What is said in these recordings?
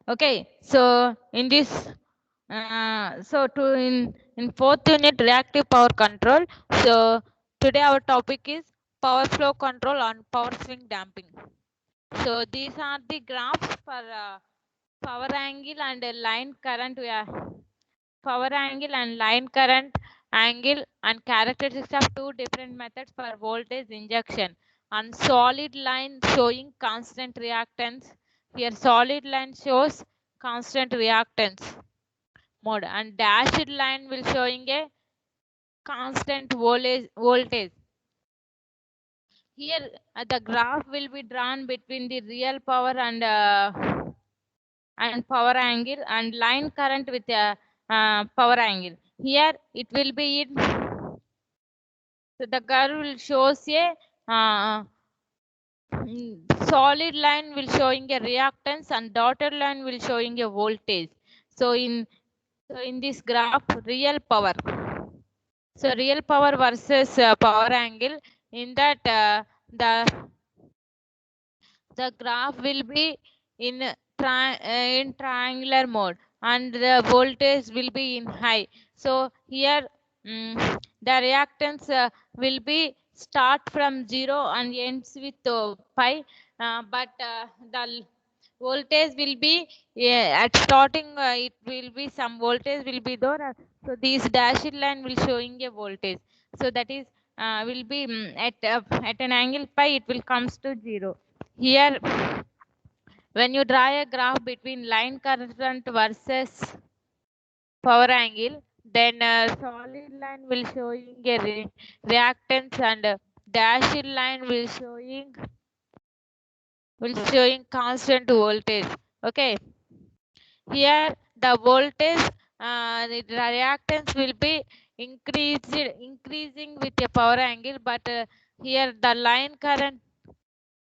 Okay, so in this in fourth unit reactive power control. So today our topic is power flow control on power swing damping. So these are the graphs for power angle and line current. We are power angle and line current angle and characteristics of two different methods for voltage injection. On solid line showing constant reactance. Here solid line shows constant reactance mode and dashed line will showing a constant voltage. Here the graph will be drawn between the real power and power angle and line current with a power angle. Here it will be in, so the curve will shows a solid line will showing a reactance and dotted line will showing a voltage. So in this graph real power, so real power versus power angle, in that the graph will be in in triangular mode and the voltage will be in high. So here the reactance will be start from 0 and ends with pi, but the voltage will be, at starting it will be some voltage will be there. So this dashed line will showing a voltage, so that is will be at an angle pi it will comes to 0. Here when you draw a graph between line current versus power angle, then solid line will showing a reactance and dashed line will showing constant voltage. Okay, here the voltage, the reactance will be increasing with a power angle, but here the line current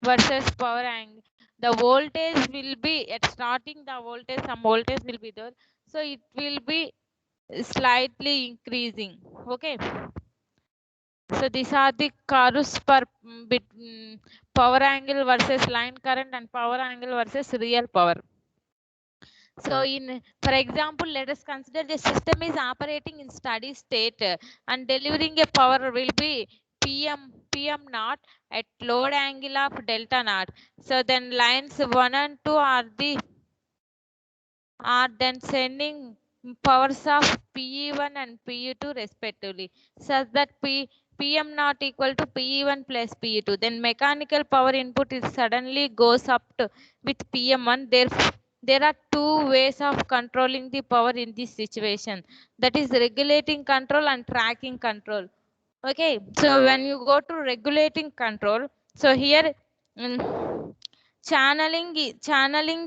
versus power angle, the voltage will be at starting, the voltage some voltage will be there, so it will be slightly increasing. Okay, so these are the curves per power angle versus line current and power angle versus real power. So for example, let us consider the system is operating in steady state and delivering a power will be PM naught at load angle of delta naught. So then lines 1 and 2 are then sending powers of PE1 and PE2 respectively, such that PM naught equal to PE1 plus PE2. Then mechanical power input is suddenly goes up to with PM1. Therefore, there are two ways of controlling the power in this situation. That is regulating control and tracking control. Okay, so when you go to regulating control, so here mm, channeling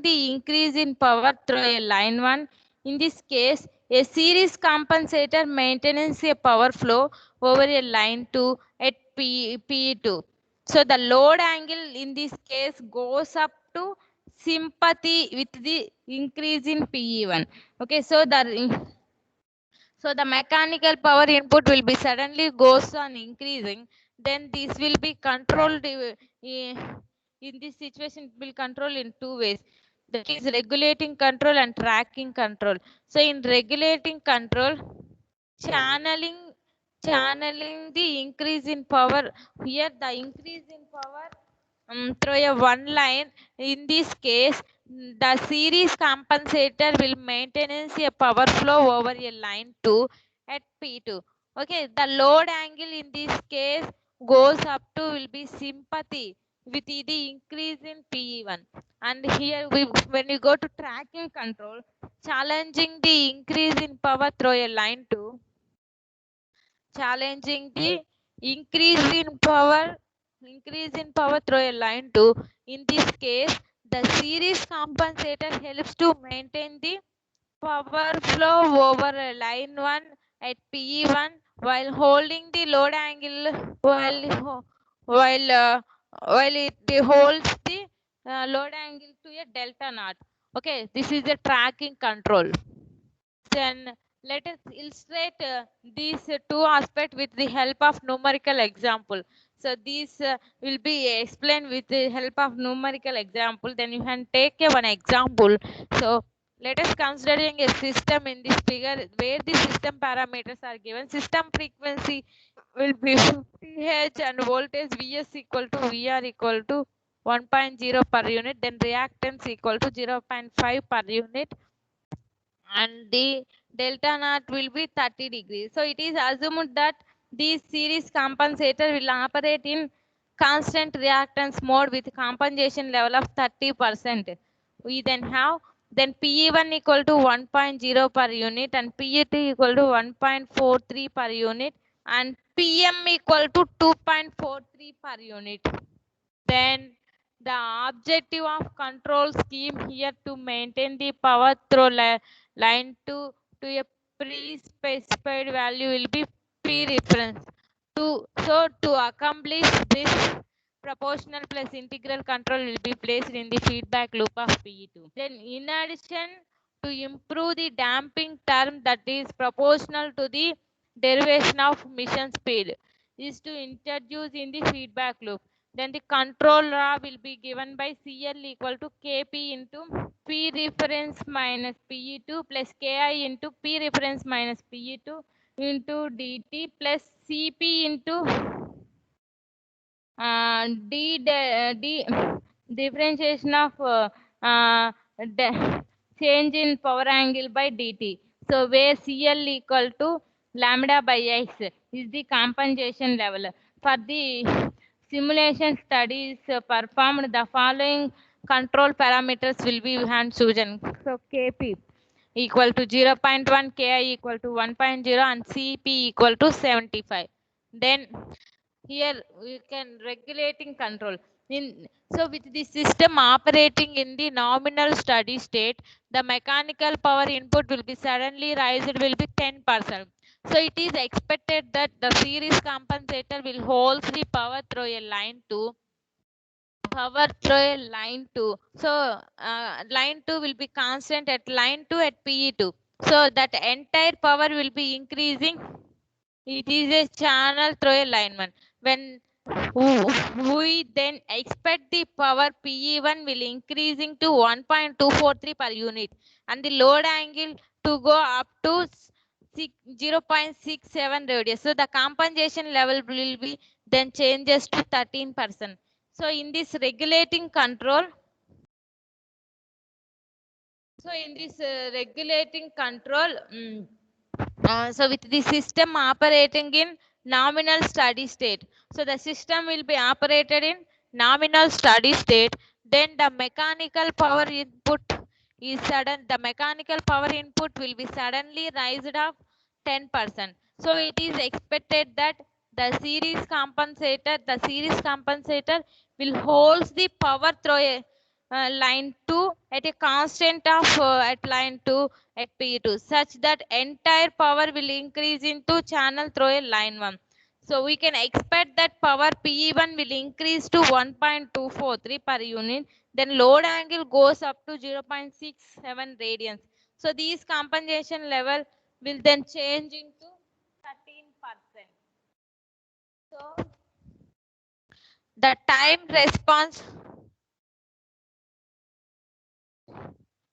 the increase in power through a line 1. In this case, a series compensator maintains a power flow over a line 2 at P2. So the load angle in this case goes up to sympathy with the increase in PE1. Okay, so the mechanical power input will be suddenly goes on increasing. Then this will be controlled in this situation. It will control in two ways. That is regulating control and tracking control. So in regulating control, channeling channeling the increase in power. Here the increase in power through a one line. In this case, the series compensator will maintain a power flow over a line 2 at P2. Okay, the load angle in this case goes up to will be sympathy with the increase in PE1. And here when you go to tracking control, challenging the increase in power through a line 2, challenging the increase in power increase in power through a line 2. In this case, the series compensator helps to maintain the power flow over a line 1 at PE1 while holding the load angle, while while it holds the load angle to a delta naught. Okay, this is a tracking control. Then let us illustrate these two aspects with the help of numerical example. So these will be explained with the help of numerical example. Then you can take one example. So Let us considering a system in this figure where the system parameters are given. System frequency will be 50 Hz and voltage Vs equal to Vr equal to 1.0 per unit. Then reactance equal to 0.5 per unit. And the delta naught will be 30 degrees. So it is assumed that this series compensator will operate in constant reactance mode with compensation level of 30%. We then have PE1 equal to 1.0 per unit and PE2 equal to 1.43 per unit and PM equal to 2.43 per unit. Then the objective of control scheme here to maintain the power through line to a pre-specified value will be P reference. To accomplish this, proportional plus integral control will be placed in the feedback loop of PE2. Then in addition, to improve the damping term that is proportional to the derivation of mission speed is to introduce in the feedback loop. Then the control law will be given by CL equal to Kp into P reference minus PE2 plus Ki into P reference minus PE2 into dt plus Cp into d differentiation of change in power angle by dt. So where CL equal to lambda by x is the compensation level. For the simulation studies performed, the following control parameters will be chosen. So Kp equal to 0.1, Ki equal to 1.0 and Cp equal to 75. Then here we can regulating control. So with the system operating in the nominal steady state, the mechanical power input will be suddenly raised will be 10%. So it is expected that the series compensator will hold the power through a line 2. So line 2 will be constant at line 2 at PE2. So that entire power will be increasing. It is a channel through a line 1. When we then expect the power PE1 will increasing to 1.243 per unit and the load angle to go up to 0.67 radius. So the compensation level will be then changes to 13%. So in this regulating control, so with the system operating in nominal steady state. So the system will be operated in nominal steady state. Then the mechanical power input the mechanical power input will be suddenly raised up 10%. So it is expected that the series compensator will hold the power through a line 2 at a constant of at line 2 at P2 such that entire power will increase into channel through a line 1. So we can expect that power PE1 will increase to 1.243 per unit. Then load angle goes up to 0.67 radians. So these compensation level will then change into 13%. So the time response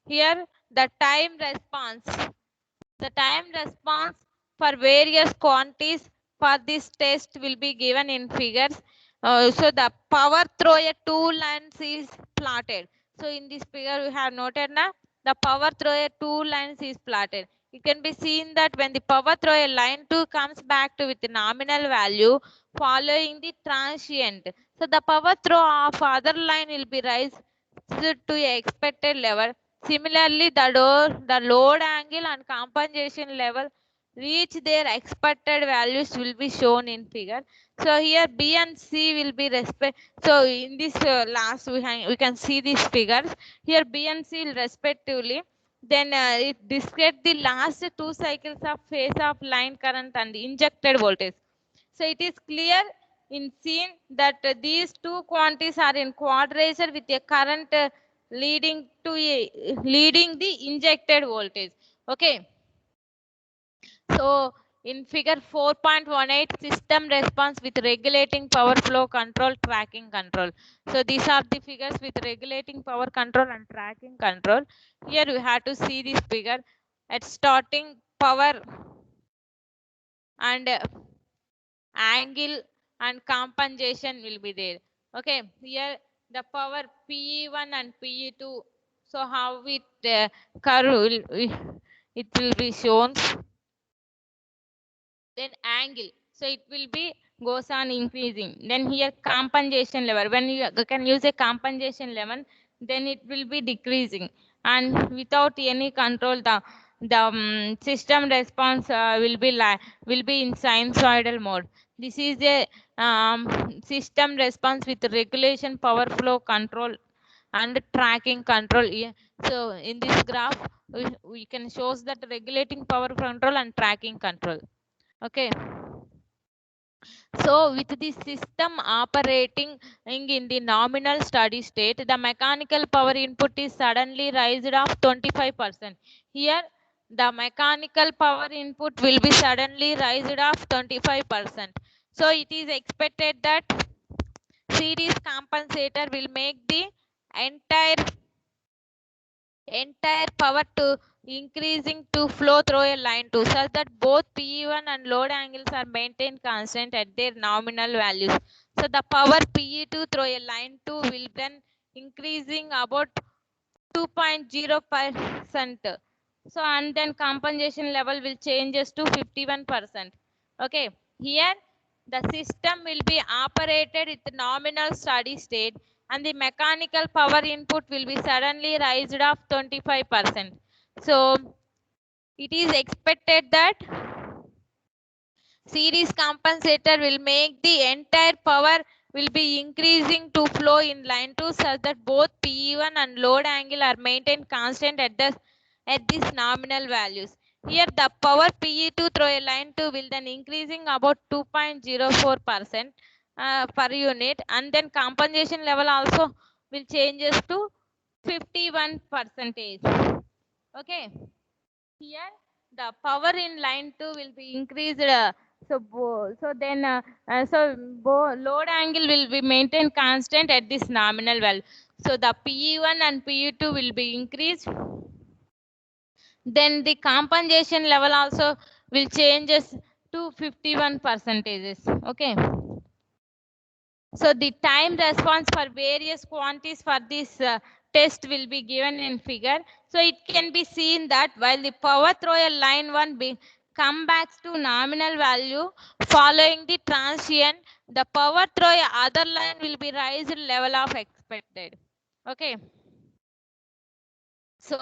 here, the time response for various quantities for this test will be given in figures. So the power through a two lines is plotted. So in this figure we have noted now the power through a two lines is plotted. It can be seen that when the power through a line 2 comes back to with the nominal value following the transient. So the power through of other line will be raised to a expected level. Similarly, the load angle and compensation level reach their expected values will be shown in figure. So here B and C will be respect. So in this we can see these figures. Here B and C will respectively. Then it describes the last two cycles of phase of line current and injected voltage. So it is clear in seen that these two quantities are in quadrature with a current leading the injected voltage. Okay. So In figure 4.18, system response with regulating power flow control, tracking control. So these are the figures with regulating power control and tracking control. Here we have to see this figure at starting power and angle and compensation will be there. Okay, here the power PE1 and PE2. So how it curve it will be shown. Then angle, so it will be goes on increasing. Then here compensation level, when you can use a compensation level, then it will be decreasing, and without any control the system response will be in sinusoidal mode. This is a system response with regulation, power flow control and tracking control. So in this graph we can shows that regulating power control and tracking control. Okay, so with the system operating in the nominal steady state, the mechanical power input is suddenly raised of 25%. Here the mechanical power input will be suddenly raised of 25%. So it is expected that series compensator will make the entire power to increasing to flow through a line 2 such that both PE1 and load angles are maintained constant at their nominal values. So the power PE2 through a line 2 will then increasing about 2.0%. So and then compensation level will changes to 51%. Okay, here the system will be operated with nominal steady state and the mechanical power input will be suddenly raised of 25%. So it is expected that series compensator will make the entire power will be increasing to flow in line 2 such that both PE1 and load angle are maintained constant at this nominal values. Here the power PE2 through a line 2 will then increasing about 2.04% per unit, and then compensation level also will changes to 51 percentage. Okay, here the power in line 2 will be increased. Load angle will be maintained constant at this nominal value. So the PE1 and PE2 will be increased. Then the compensation level also will changes to 51 percentages. Okay, so the time response for various quantities for this test will be given in figure. So it can be seen that while the power through a line 1 come back to nominal value following the transient, the power through a other line will be raised level of expected. Okay, so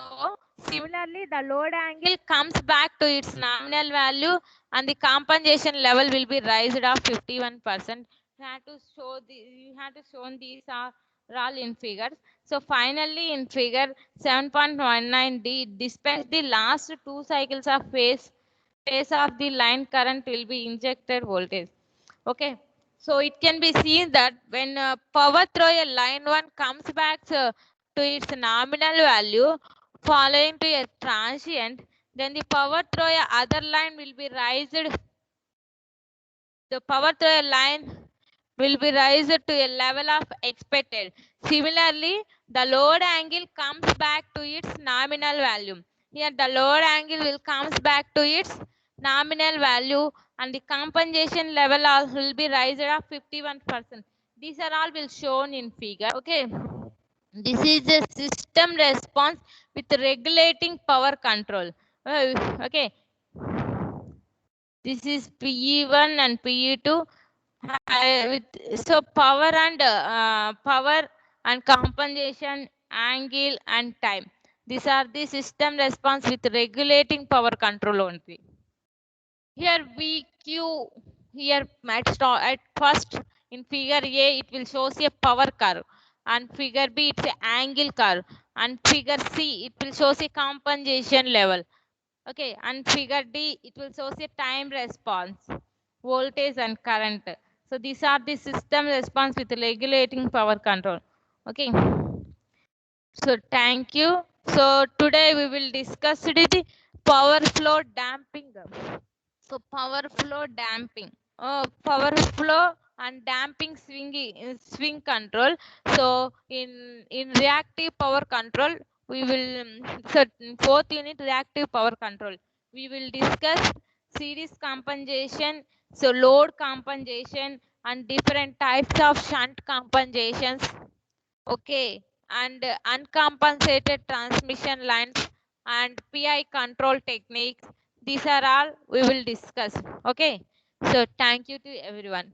similarly the load angle comes back to its nominal value and the compensation level will be raised of 51%. You have to show these are all in figures. So finally in figure 7.19d, despite the last two cycles of phase of the line current will be injected voltage. Okay, so it can be seen that when power through a line 1 comes back to its nominal value following to a transient, then the power through a other line will be raised. The power through a line will be raised to a level of expected. Similarly, the load angle comes back to its nominal value. Here the load angle will comes back to its nominal value and the compensation level will be raised of 51%. These are all will shown in figure. Okay, this is a system response with regulating power control. Okay, this is PE1 and PE2. So power and compensation, angle and time, these are the system response with regulating power control only. Here VQ, here at first in figure A it will shows a power curve, and figure B it's a angle curve, and figure C it will shows a compensation level. Okay, and figure D it will show a time response, voltage and current. So these are the system response with regulating power control. Okay, so thank you. So today we will discuss the power flow damping. So power flow damping, power flow and damping swing control. So in reactive power control, we will so fourth unit reactive power control. We will discuss series compensation, so load compensation and different types of shunt compensations. Okay, and uncompensated transmission lines and PI control techniques. These are all we will discuss. Okay, so thank you to everyone.